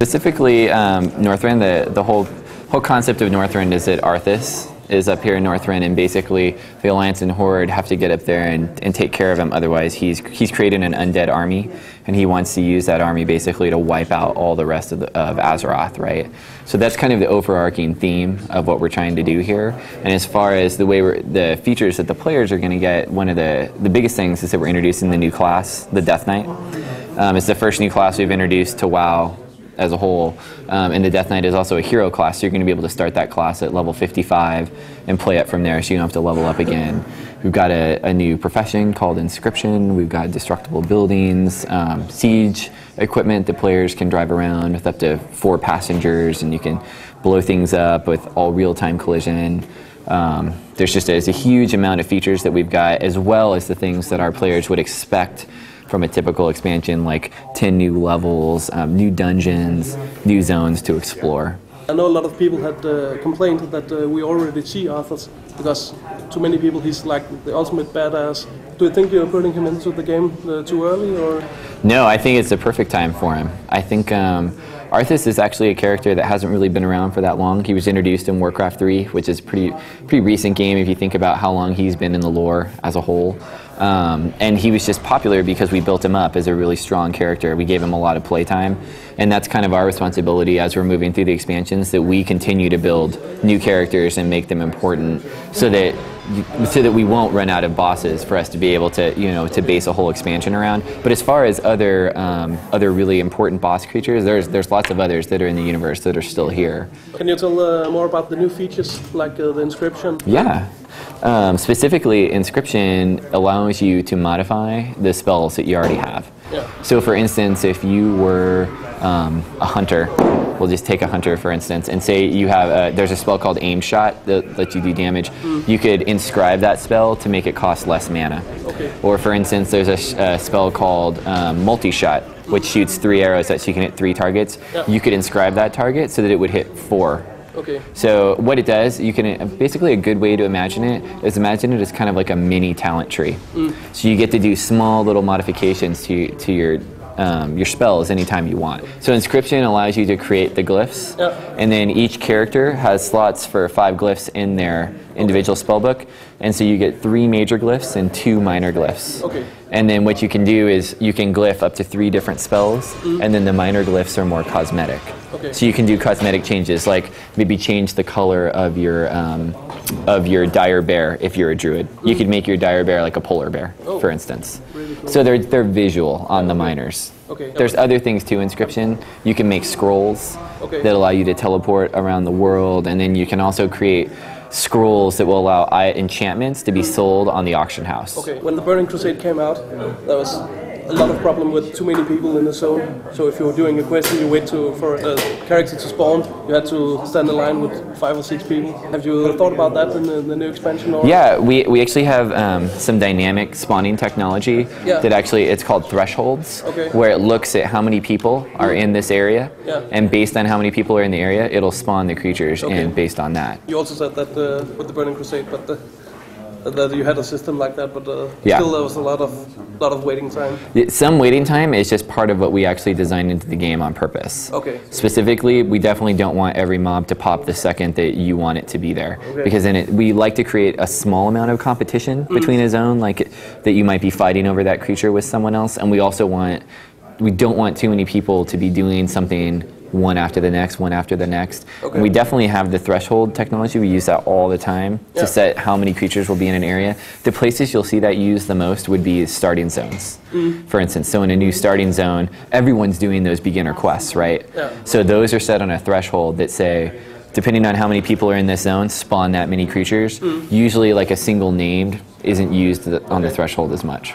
specifically Northrend, the whole concept of Northrend is that Arthas is up here in Northrend, and basically the Alliance and Horde have to get up there and take care of him. Otherwise, he's created an undead army, and he wants to use that army basically to wipe out all the rest of Azeroth, right? So that's kind of the overarching theme of what we're trying to do here. And as far as the way the features that the players are going to get, one of the biggest things is that we're introducing the new class, the Death Knight. It's the first new class we've introduced to WoW as a whole, and the Death Knight is also a hero class, so you're going to be able to start that class at level 55 and play up from there, so you don't have to level up again. We've got a new profession called Inscription. We've got destructible buildings, siege equipment that players can drive around with up to 4 passengers, and you can blow things up with all real-time collision. There's a huge amount of features that we've got, as well as the things that our players would expect from a typical expansion, like 10 new levels, new dungeons, new zones to explore. I know a lot of people had complained that we already see Arthas, because to many people he's like the ultimate badass. Do you think you're putting him into the game too early, or? No, I think it's the perfect time for him. I think Arthas is actually a character that hasn't really been around for that long. He was introduced in Warcraft 3, which is a pretty recent game if you think about how long he's been in the lore as a whole. And he was just popular because we built him up as a really strong character. We gave him a lot of playtime, and that's kind of our responsibility as we're moving through the expansions, that we continue to build new characters and make them important, so that we won't run out of bosses for us to be able to, to base a whole expansion around. But as far as other really important boss creatures, there's lots of others that are in the universe that are still here. Can you tell more about the new features, like the Inscription? Yeah. Specifically, Inscription allows you to modify the spells that you already have. Yeah. So for instance, if you were a hunter, we'll just take a hunter for instance, and say you have there's a spell called Aim Shot that lets you do damage. You could inscribe that spell to make it cost less mana. Okay. Or for instance, there's a spell called Multi-Shot, which shoots 3 arrows so you can hit 3 targets. Yeah. You could inscribe that target so that it would hit 4. Okay. So what it does, you can basically, a good way to imagine it is imagine it as kind of like a mini talent tree. So you get to do small little modifications to your spells anytime you want. So Inscription allows you to create the glyphs, and then each character has slots for 5 glyphs in their individual spellbook, and so you get 3 major glyphs and 2 minor glyphs. Okay. And then what you can do is you can glyph up to 3 different spells, and then the minor glyphs are more cosmetic. Okay. So you can do cosmetic changes, like maybe change the color of your dire bear if you're a druid. You could make your dire bear like a polar bear, for instance. Really cool. So they're visual on the minors. Okay. There's other things to Inscription. You can make scrolls that allow you to teleport around the world, and then you can also create scrolls that will allow enchantments to be sold on the auction house. Okay. When the Burning Crusade came out, there was a lot of problem with too many people in the zone. So if you were doing a quest and you wait for a character to spawn, you had to stand in line with 5 or 6 people. Have you thought about that in the new expansion? Or? Yeah, we actually have some dynamic spawning technology that actually, it's called thresholds, where it looks at how many people are in this area, and based on how many people are in the area, it'll spawn the creatures in based on that. You also said that with the Burning Crusade, but that you had a system like that, but still there was a lot of waiting time. Some waiting time is just part of what we actually designed into the game on purpose. Okay. Specifically, we definitely don't want every mob to pop the second that you want it to be there, because then we like to create a small amount of competition between a zone, like that you might be fighting over that creature with someone else, and we don't want too many people to be doing something one after the next, one after the next. And we definitely have the threshold technology. We use that all the time to set how many creatures will be in an area. The places you'll see that used the most would be starting zones, for instance. So in a new starting zone, everyone's doing those beginner quests, right? So those are set on a threshold that say, depending on how many people are in this zone, spawn that many creatures. Usually like a single named isn't used on the threshold as much.